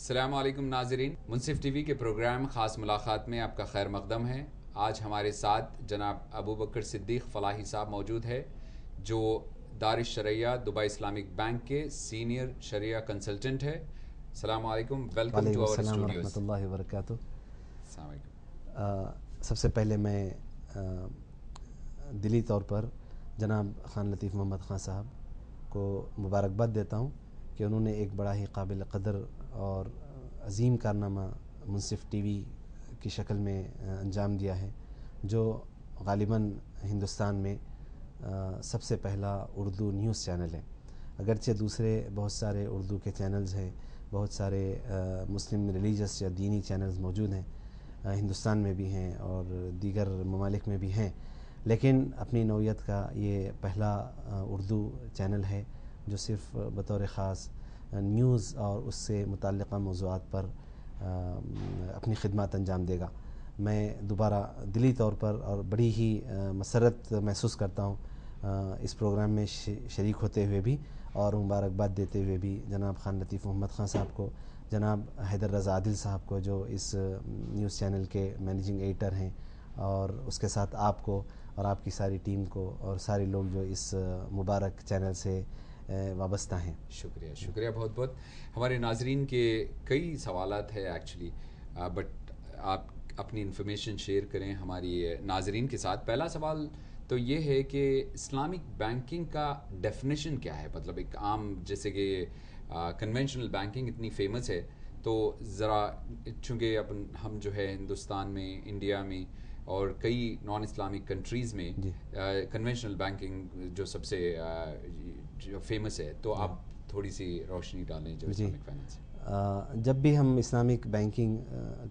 السلام علیکم ناظرین، منصف ٹی وی کے پروگرام خاص ملاقات میں آپ کا خیر مقدم ہے۔ آج ہمارے ساتھ جناب ابو بکر صدیق فلاحی صاحب موجود ہے، جو دار الشریعہ دبئی اسلامک بینک کے سینئر شریعہ کنسلٹنٹ ہے۔ السلام علیکم، ویلکم ٹو آور السلام اسٹوڈیوز۔ ورحمۃ اللہ وبرکاتہ۔ السلام علیکم۔ سب سے پہلے میں دلی طور پر جناب خان لطیف محمد خان صاحب کو مبارکباد دیتا ہوں کہ انہوں نے ایک بڑا ہی قابل قدر اور عظیم کارنامہ منصف ٹی وی کی شکل میں انجام دیا ہے، جو غالباً ہندوستان میں سب سے پہلا اردو نیوز چینل ہے۔ اگرچہ دوسرے بہت سارے اردو کے چینلز ہیں، بہت سارے مسلم ریلیجس یا دینی چینلز موجود ہیں، ہندوستان میں بھی ہیں اور دیگر ممالک میں بھی ہیں، لیکن اپنی نوعیت کا یہ پہلا اردو چینل ہے جو صرف بطور خاص نیوز اور اس سے متعلقہ موضوعات پر اپنی خدمات انجام دے گا۔ میں دوبارہ دلی طور پر اور بڑی ہی مسرت محسوس کرتا ہوں اس پروگرام میں شریک ہوتے ہوئے بھی، اور مبارکباد دیتے ہوئے بھی جناب خان لطیف محمد خان صاحب کو، جناب حیدر رضا عادل صاحب کو جو اس نیوز چینل کے مینیجنگ ایڈیٹر ہیں، اور اس کے ساتھ آپ کو اور آپ کی ساری ٹیم کو اور سارے لوگ جو اس مبارک چینل سے وابستہ ہیں۔ شکریہ بہت بہت۔ ہمارے ناظرین کے کئی سوالات ہیں ایکچولی، بٹ آپ اپنی انفارمیشن شیئر کریں ہماری ناظرین کے ساتھ۔ پہلا سوال تو یہ ہے کہ اسلامک بینکنگ کا ڈیفینیشن کیا ہے؟ مطلب ایک عام، جیسے کہ کنونشنل بینکنگ اتنی فیمس ہے، تو ذرا چونکہ ہم جو ہے ہندوستان میں، انڈیا میں اور کئی نان اسلامک کنٹریز میں کنونشنل بینکنگ جو سب سے جو فیمس ہے، تو آپ تھوڑی سی روشنی ڈالیں جو اسلامک فائنانس۔ جب بھی ہم اسلامک بینکنگ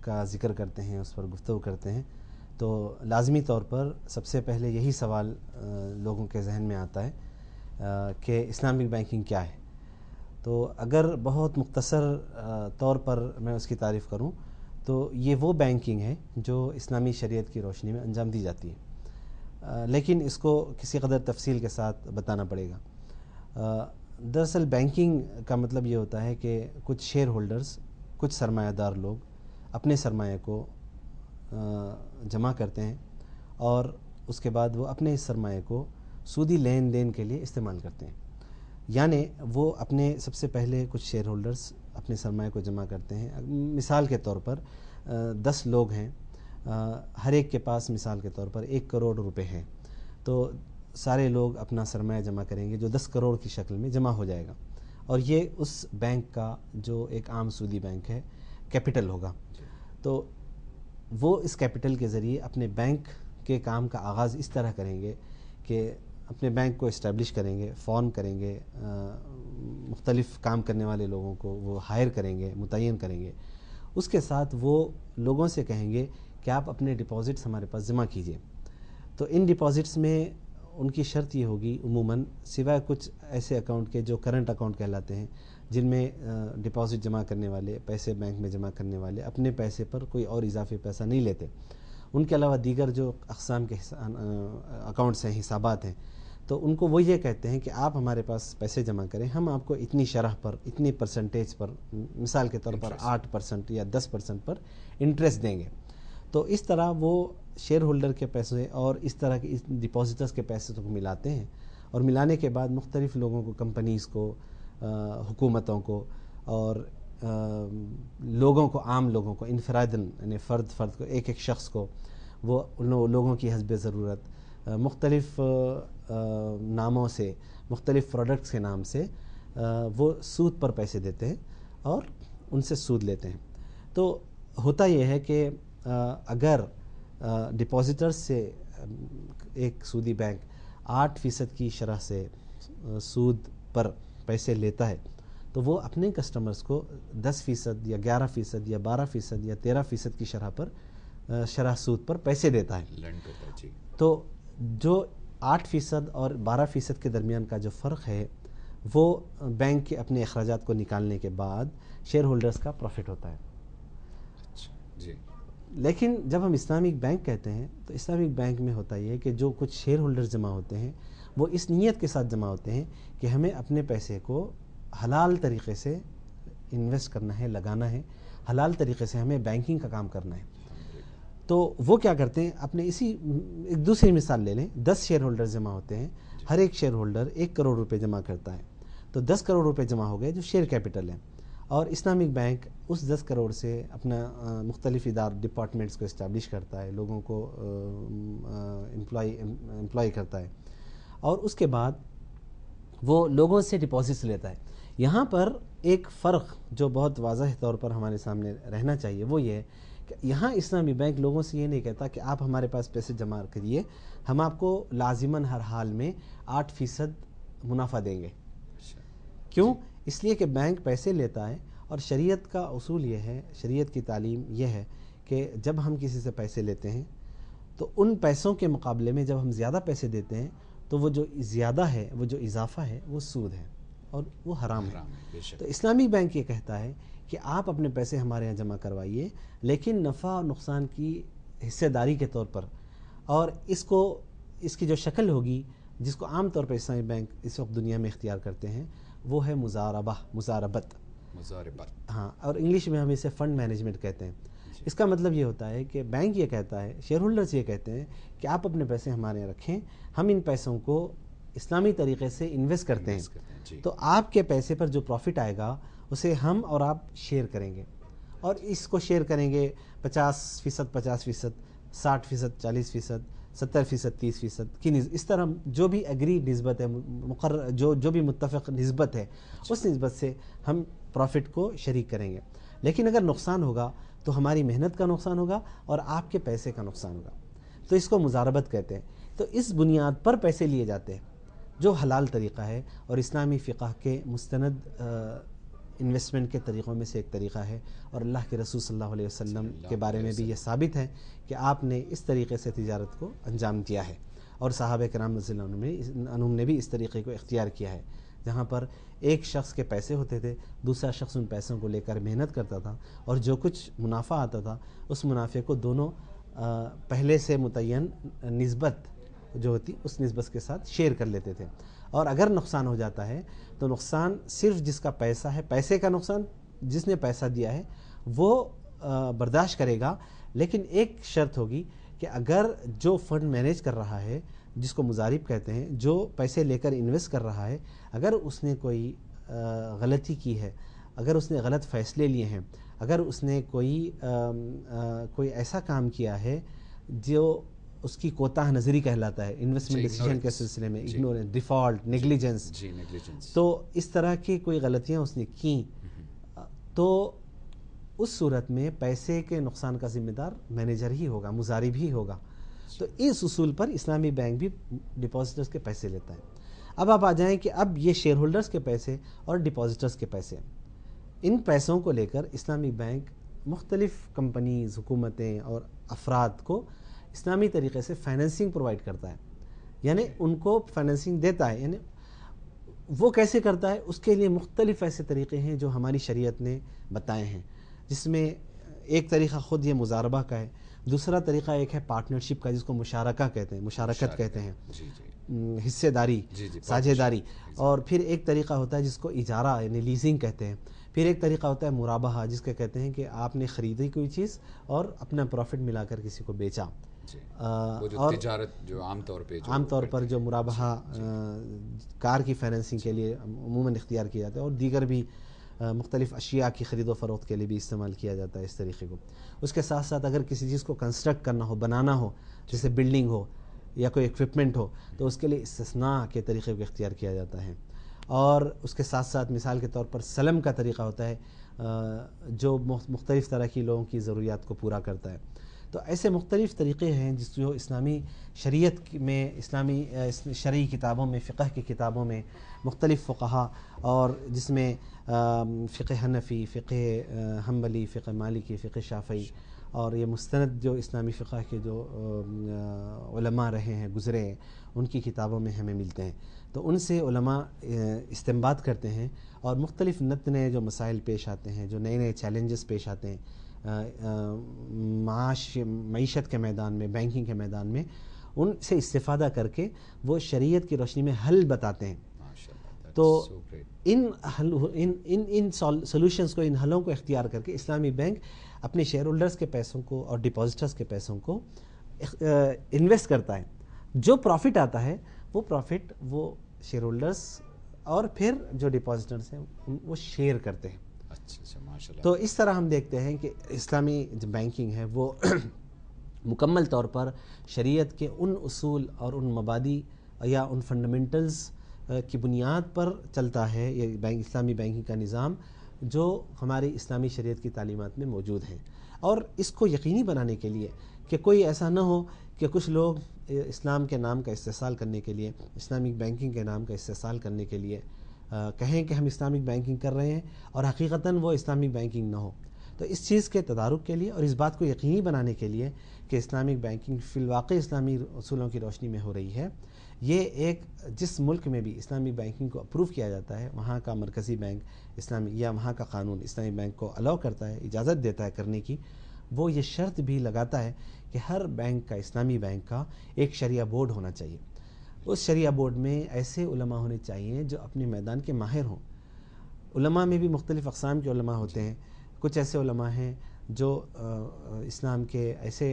کا ذکر کرتے ہیں، اس پر گفتگو کرتے ہیں، تو لازمی طور پر سب سے پہلے یہی سوال لوگوں کے ذہن میں آتا ہے کہ اسلامک بینکنگ کیا ہے؟ تو اگر بہت مختصر طور پر میں اس کی تعریف کروں تو یہ وہ بینکنگ ہے جو اسلامی شریعت کی روشنی میں انجام دی جاتی ہے، لیکن اس کو کسی قدر تفصیل کے ساتھ بتانا پڑے گا۔ دراصل بینکنگ کا مطلب یہ ہوتا ہے کہ کچھ شیئر ہولڈرز، کچھ سرمایہ دار لوگ اپنے سرمایہ کو جمع کرتے ہیں، اور اس کے بعد وہ اپنے اس سرمایہ کو سودی لین دین کے لیے استعمال کرتے ہیں۔ یعنی وہ اپنے سب سے پہلے کچھ شیئر ہولڈرز اپنے سرمایہ کو جمع کرتے ہیں۔ مثال کے طور پر 10 لوگ ہیں، ہر ایک کے پاس مثال کے طور پر 1 کروڑ روپے ہیں، تو سارے لوگ اپنا سرمایہ جمع کریں گے جو 10 کروڑ کی شکل میں جمع ہو جائے گا، اور یہ اس بینک کا جو ایک عام سودی بینک ہے کیپٹل ہوگا۔ تو وہ اس کیپٹل کے ذریعے اپنے بینک کے کام کا آغاز اس طرح کریں گے کہ اپنے بینک کو اسٹیبلش کریں گے، فارم کریں گے، مختلف کام کرنے والے لوگوں کو وہ ہائر کریں گے، متعین کریں گے۔ اس کے ساتھ وہ لوگوں سے کہیں گے کہ آپ اپنے ڈپازٹس ہمارے پاس جمع کیجئے۔ تو ان ڈپازٹس میں ان کی شرط یہ ہوگی عموماً، سوائے کچھ ایسے اکاؤنٹ کے جو کرنٹ اکاؤنٹ کہلاتے ہیں، جن میں ڈپازٹ جمع کرنے والے، پیسے بینک میں جمع کرنے والے اپنے پیسے پر کوئی اور اضافی پیسہ نہیں لیتے، ان کے علاوہ دیگر جو اقسام کے اکاؤنٹس ہیں، حسابات ہیں، تو ان کو وہ یہ کہتے ہیں کہ آپ ہمارے پاس پیسے جمع کریں، ہم آپ کو اتنی شرح پر، اتنی پرسنٹیج پر، مثال کے طور پر 8% یا 10% پر انٹرسٹ دیں گے۔ تو اس طرح وہ شیئر ہولڈر کے پیسے اور اس طرح کے ڈپازٹرز کے پیسے کو ملاتے ہیں، اور ملانے کے بعد مختلف لوگوں کو، کمپنیز کو، حکومتوں کو اور لوگوں کو، عام لوگوں کو، انفراداً یعنی فرد کو، ایک ایک شخص کو، وہ ان لوگوں کی حسب ضرورت مختلف ناموں سے، مختلف پروڈکٹس کے نام سے وہ سود پر پیسے دیتے ہیں اور ان سے سود لیتے ہیں۔ تو ہوتا یہ ہے کہ اگر ڈپازٹرز سے ایک سودی بینک 8% کی شرح سے سود پر پیسے لیتا ہے، تو وہ اپنے کسٹمرز کو 10% یا 11% یا 12% یا 13% کی شرح پر شرح سود پر پیسے دیتا ہے۔ تو جو 8% اور 12% کے درمیان کا جو فرق ہے، وہ بینک کے اپنے اخراجات کو نکالنے کے بعد شیئر ہولڈرز کا پروفٹ ہوتا ہے۔ جی، لیکن جب ہم اسلامک بینک کہتے ہیں تو اسلامک بینک میں ہوتا یہ ہے کہ جو کچھ شیئر ہولڈرز جمع ہوتے ہیں، وہ اس نیت کے ساتھ جمع ہوتے ہیں کہ ہمیں اپنے پیسے کو حلال طریقے سے انویسٹ کرنا ہے، لگانا ہے، حلال طریقے سے ہمیں بینکنگ کا کام کرنا ہے. تو وہ کیا کرتے ہیں، اپنے اسی ایک دوسری مثال لے لیں، 10 شیئر ہولڈر جمع ہوتے ہیں، ہر ایک شیئر ہولڈر 1 کروڑ روپے جمع کرتا ہے، تو 10 کروڑ روپے جمع ہو گئے جو شیئر کیپٹل ہے. اور اسلامک بینک اس 10 کروڑ سے اپنا مختلف ڈپارٹمنٹس کو اسٹیبلش کرتا ہے، لوگوں کو امپلائی کرتا ہے، اور اس کے بعد وہ لوگوں سے ڈپازٹس لیتا ہے. یہاں پر ایک فرق جو بہت واضح طور پر ہمارے سامنے رہنا چاہیے وہ یہ ہے کہ یہاں اسلامی بینک لوگوں سے یہ نہیں کہتا کہ آپ ہمارے پاس پیسے جمع کریے، ہم آپ کو لازماً ہر حال میں 8% منافع دیں گے. کیوں؟ اس لیے کہ بینک پیسے لیتا ہے، اور شریعت کا اصول یہ ہے، شریعت کی تعلیم یہ ہے کہ جب ہم کسی سے پیسے لیتے ہیں تو ان پیسوں کے مقابلے میں جب ہم زیادہ پیسے دیتے ہیں تو وہ جو زیادہ ہے، وہ جو اضافہ ہے، وہ سود ہے اور وہ حرام ہے. تو اسلامی بینک یہ کہتا ہے کہ آپ اپنے پیسے ہمارے یہاں جمع کروائیے، لیکن نفع اور نقصان کی حصے داری کے طور پر، اور اس کی جو شکل ہوگی جس کو عام طور پر اسلامی بینک اس وقت دنیا میں اختیار کرتے ہیں وہ ہے مزاربت. ہاں، اور انگلش میں ہم اسے فنڈ مینجمنٹ کہتے ہیں. اس کا مطلب یہ ہوتا ہے کہ بینک یہ کہتا ہے، شیئر ہولڈرز یہ کہتے ہیں کہ آپ اپنے پیسے ہمارے یہاں رکھیں، ہم ان پیسوں کو اسلامی طریقے سے انویسٹ کرتے ہیں، تو آپ کے پیسے پر جو پروفٹ آئے گا اسے ہم اور آپ شیئر کریں گے، اور اس کو شیئر کریں گے 50%، 50%، 60%، 40%، 70%، 30% کی اس طرح جو بھی ایگری نسبت ہے، مقرر جو بھی متفق نسبت ہے، اس نسبت سے ہم پروفٹ کو شریک کریں گے. لیکن اگر نقصان ہوگا تو ہماری محنت کا نقصان ہوگا اور آپ کے پیسے کا نقصان ہوگا. تو اس کو مزاربت کہتے ہیں. تو اس بنیاد پر پیسے لیے جاتے ہیں جو حلال طریقہ ہے، اور اسلامی فقہ کے مستند انویسٹمنٹ کے طریقوں میں سے ایک طریقہ ہے. اور اللہ کے رسول صلی اللہ علیہ وسلم کے بارے میں بھی یہ ثابت ہے کہ آپ نے اس طریقے سے تجارت کو انجام دیا ہے، اور صحابہ کرام رضی اللہ عنہم نے بھی اس طریقے کو اختیار کیا ہے، جہاں پر ایک شخص کے پیسے ہوتے تھے، دوسرا شخص ان پیسوں کو لے کر محنت کرتا تھا، اور جو کچھ منافع آتا تھا اس منافع کو دونوں پہلے سے متعین نسبت جو ہوتی اس نسبت کے ساتھ شیئر کر لیتے تھے. اور اگر نقصان ہو جاتا ہے تو نقصان صرف جس کا پیسہ ہے، پیسے کا نقصان جس نے پیسہ دیا ہے وہ برداشت کرے گا، لیکن ایک شرط ہوگی کہ اگر جو فنڈ مینیج کر رہا ہے، جس کو مضارب کہتے ہیں، جو پیسے لے کر انویسٹ کر رہا ہے، اگر اس نے کوئی غلطی کی ہے، اگر اس نے غلط فیصلے لیے ہیں، اگر اس نے کوئی ایسا کام کیا ہے جو اس کی کوتاہ نظری کہلاتا ہے انویسٹمنٹ ڈیسیژن کے سلسلے میں، اگنورینس، ڈیفالٹ، نیگلیجنس، تو اس طرح کی کوئی غلطیاں اس نے کی، تو اس صورت میں پیسے کے نقصان کا ذمہ دار مینیجر ہی ہوگا، مضارب ہی ہوگا. تو اس اصول پر اسلامی بینک بھی ڈپازٹرز کے پیسے لیتا ہے. اب آپ آ جائیں کہ اب یہ شیئر ہولڈرز کے پیسے اور ڈپازٹرز کے پیسے، ان پیسوں کو لے کر اسلامی بینک مختلف کمپنیز، حکومتیں اور افراد کو اسلامی طریقے سے فائننسنگ پرووائڈ کرتا ہے، یعنی ان کو فائننسنگ دیتا ہے. یعنی وہ کیسے کرتا ہے؟ اس کے لیے مختلف ایسے طریقے ہیں جو ہماری شریعت نے بتائے ہیں، جس میں ایک طریقہ خود یہ مزاربہ کا ہے، دوسرا طریقہ ایک ہے پارٹنرشپ کا جس کو مشارکہ کہتے ہیں، مشارکت کہتے ہیں، حصے داری، ساجھے داری. اور پھر ایک طریقہ ہوتا ہے جس کو اجارہ یعنی لیزنگ کہتے ہیں. پھر ایک طریقہ ہوتا ہے مرابحہ، جس کے کہتے ہیں کہ آپ نے خریدی کوئی چیز اور اپنا پروفٹ ملا کر کسی کو بیچا. اور تجارت جو عام طور پر جو مرابحہ کار کی فائننسنگ کے لیے عموماً اختیار کیا جاتا ہے، اور دیگر بھی مختلف اشیاء کی خرید و فروخت کے لیے بھی استعمال کیا جاتا ہے اس طریقے کو. اس کے ساتھ ساتھ اگر کسی چیز کو کنسٹرکٹ کرنا ہو، بنانا ہو، جیسے بلڈنگ ہو یا کوئی ایکوپمنٹ ہو، تو اس کے لیے استثناء کے طریقے کو اختیار کیا جاتا ہے. اور اس کے ساتھ ساتھ مثال کے طور پر سلم کا طریقہ ہوتا ہے جو مختلف طرح کی لوگوں کی ضروریات کو پورا کرتا ہے. تو ایسے مختلف طریقے ہیں جو اسلامی شریعت میں، اسلامی شرعی کتابوں میں، فقہ کی کتابوں میں مختلف فقہا، اور جس میں فقہ حنفی، فقہ حنبلی، فقہ مالکی، فقہ شافعی، اور یہ مستند جو اسلامی فقہ کے جو علماء رہے ہیں، گزرے ہیں، ان کی کتابوں میں ہمیں ملتے ہیں. تو ان سے علماء استنباط کرتے ہیں، اور مختلف نئے جو مسائل پیش آتے ہیں، جو نئے چیلنجز پیش آتے ہیں معیشت کے میدان میں، بینکنگ کے میدان میں، ان سے استفادہ کر کے وہ شریعت کی روشنی میں حل بتاتے ہیں. تو ان سولوشنز کو، ان حلوں کو اختیار کر کے اسلامی بینک اپنے شیئر ہولڈرز کے پیسوں کو اور ڈپازٹرز کے پیسوں کو انویسٹ کرتا ہے. جو پروفٹ آتا ہے وہ پروفٹ وہ شیئر ہولڈرز اور پھر جو ڈپازٹرز ہیں وہ شیئر کرتے ہیں. اچھا ماشاء اللہ. تو اس طرح ہم دیکھتے ہیں کہ اسلامی جو بینکنگ ہے وہ مکمل طور پر شریعت کے ان اصول اور ان مبادی یا ان فنڈامنٹلز کی بنیاد پر چلتا ہے. یہ اسلامی بینکنگ کا نظام جو ہماری اسلامی شریعت کی تعلیمات میں موجود ہیں، اور اس کو یقینی بنانے کے لیے کہ کوئی ایسا نہ ہو کہ کچھ لوگ اسلام کے نام کا استحصال کرنے کے لیے، اسلامک بینکنگ کے نام کا استحصال کرنے کے لیے کہیں کہ ہم اسلامک بینکنگ کر رہے ہیں اور حقیقتاً وہ اسلامک بینکنگ نہ ہو. تو اس چیز کے تدارک کے لیے اور اس بات کو یقینی بنانے کے لیے کہ اسلامک بینکنگ فی الواقع اسلامی اصولوں کی روشنی میں ہو رہی ہے، یہ ایک جس ملک میں بھی اسلامی بینکنگ کو اپروو کیا جاتا ہے وہاں کا مرکزی بینک اسلامی یا وہاں کا قانون اسلامی بینک کو الاؤ کرتا ہے، اجازت دیتا ہے کرنے کی. وہ یہ شرط بھی لگاتا ہے کہ ہر بینک کا، اسلامی بینک کا ایک شریعہ بورڈ ہونا چاہیے. اس شریعہ بورڈ میں ایسے علماء ہونے چاہیے جو اپنے میدان کے ماہر ہوں. علماء میں بھی مختلف اقسام کے علماء ہوتے ہیں. کچھ ایسے علماء ہیں جو اسلام کے ایسے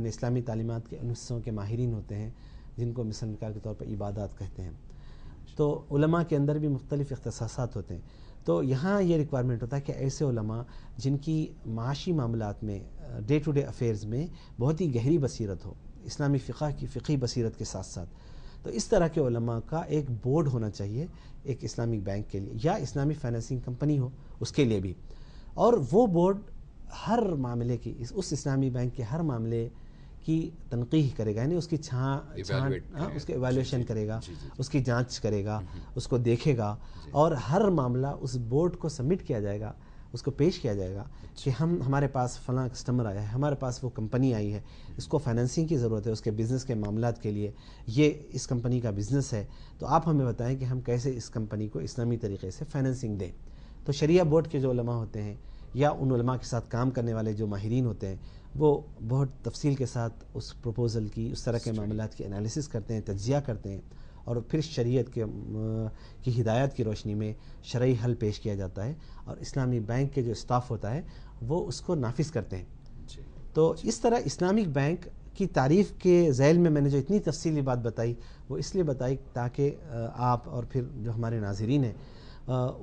اسلامی تعلیمات کے ان حصوں کے ماہرین ہوتے ہیں جن کو مثال کے طور پر عبادات کہتے ہیں. تو علماء کے اندر بھی مختلف اختصاصات ہوتے ہیں. تو یہاں یہ ریکوائرمنٹ ہوتا ہے کہ ایسے علماء جن کی معاشی معاملات میں، ڈے ٹو ڈے افیئرز میں بہت ہی گہری بصیرت ہو، اسلامی فقہ کی فقہی بصیرت کے ساتھ ساتھ، تو اس طرح کے علماء کا ایک بورڈ ہونا چاہیے ایک اسلامک بینک کے لیے، یا اسلامی فائنینسنگ کمپنی ہو اس کے لیے بھی. اور وہ بورڈ ہر معاملے کی، اس اسلامی بینک کے ہر معاملے کی تنقیح کرے گا، یعنی اس کی اس کے ایویلویشن کرے گا، اس کی جانچ کرے گا، اس کو دیکھے گا، اور ہر معاملہ اس بورڈ کو سبمٹ کیا جائے گا، اس کو پیش کیا جائے گا کہ ہمارے پاس فلاں کسٹمر آیا ہے، ہمارے پاس وہ کمپنی آئی ہے، اس کو فائنینسنگ کی ضرورت ہے اس کے بزنس کے معاملات کے لیے، یہ اس کمپنی کا بزنس ہے، تو آپ ہمیں بتائیں کہ ہم کیسے اس کمپنی کو اسلامی طریقے سے فائنینسنگ دیں. تو شریعہ بورڈ کے جو علماء ہوتے ہیں یا ان علماء کے ساتھ کام کرنے والے جو ماہرین ہوتے ہیں وہ بہت تفصیل کے ساتھ اس پروپوزل کی، اس طرح کے معاملات کی انالیسس کرتے ہیں، تجزیہ کرتے ہیں، اور پھر شریعت کی ہدایت کی روشنی میں شرعی حل پیش کیا جاتا ہے، اور اسلامی بینک کے جو اسٹاف ہوتا ہے وہ اس کو نافذ کرتے ہیں. تو اس طرح اسلامک بینک کی تعریف کے ذیل میں نے جو اتنی تفصیلی بات بتائی وہ اس لیے بتائی تاکہ آپ اور پھر جو ہمارے ناظرین ہیں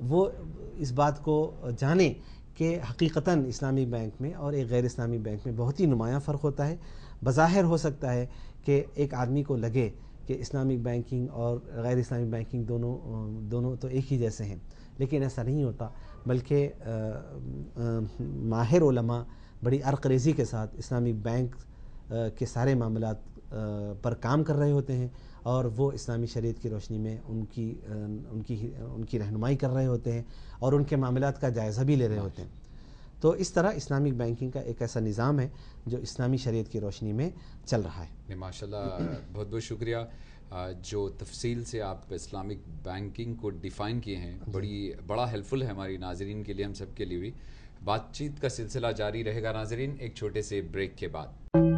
وہ اس بات کو جانیں کہ حقیقتاً اسلامی بینک میں اور ایک غیر اسلامی بینک میں بہت ہی نمایاں فرق ہوتا ہے. بظاہر ہو سکتا ہے کہ ایک آدمی کو لگے کہ اسلامک بینکنگ اور غیر اسلامی بینکنگ دونوں تو ایک ہی جیسے ہیں، لیکن ایسا نہیں ہوتا، بلکہ ماہر علماء بڑی عرق ریزی کے ساتھ اسلامی بینک کے سارے معاملات پر کام کر رہے ہوتے ہیں، اور وہ اسلامی شریعت کی روشنی میں ان کی رہنمائی کر رہے ہوتے ہیں اور ان کے معاملات کا جائزہ بھی لے رہے ہوتے ہیں. تو اس طرح اسلامک بینکنگ کا ایک ایسا نظام ہے جو اسلامی شریعت کی روشنی میں چل رہا ہے. ماشاءاللہ، بہت بہت شکریہ. جو تفصیل سے آپ اسلامک بینکنگ کو ڈیفائن کیے ہیں بڑا ہیلپ فل ہے ہماری ناظرین کے لیے، ہم سب کے لیے بھی. بات چیت کا سلسلہ جاری رہے گا ناظرین ایک چھوٹے سے بریک کے بعد.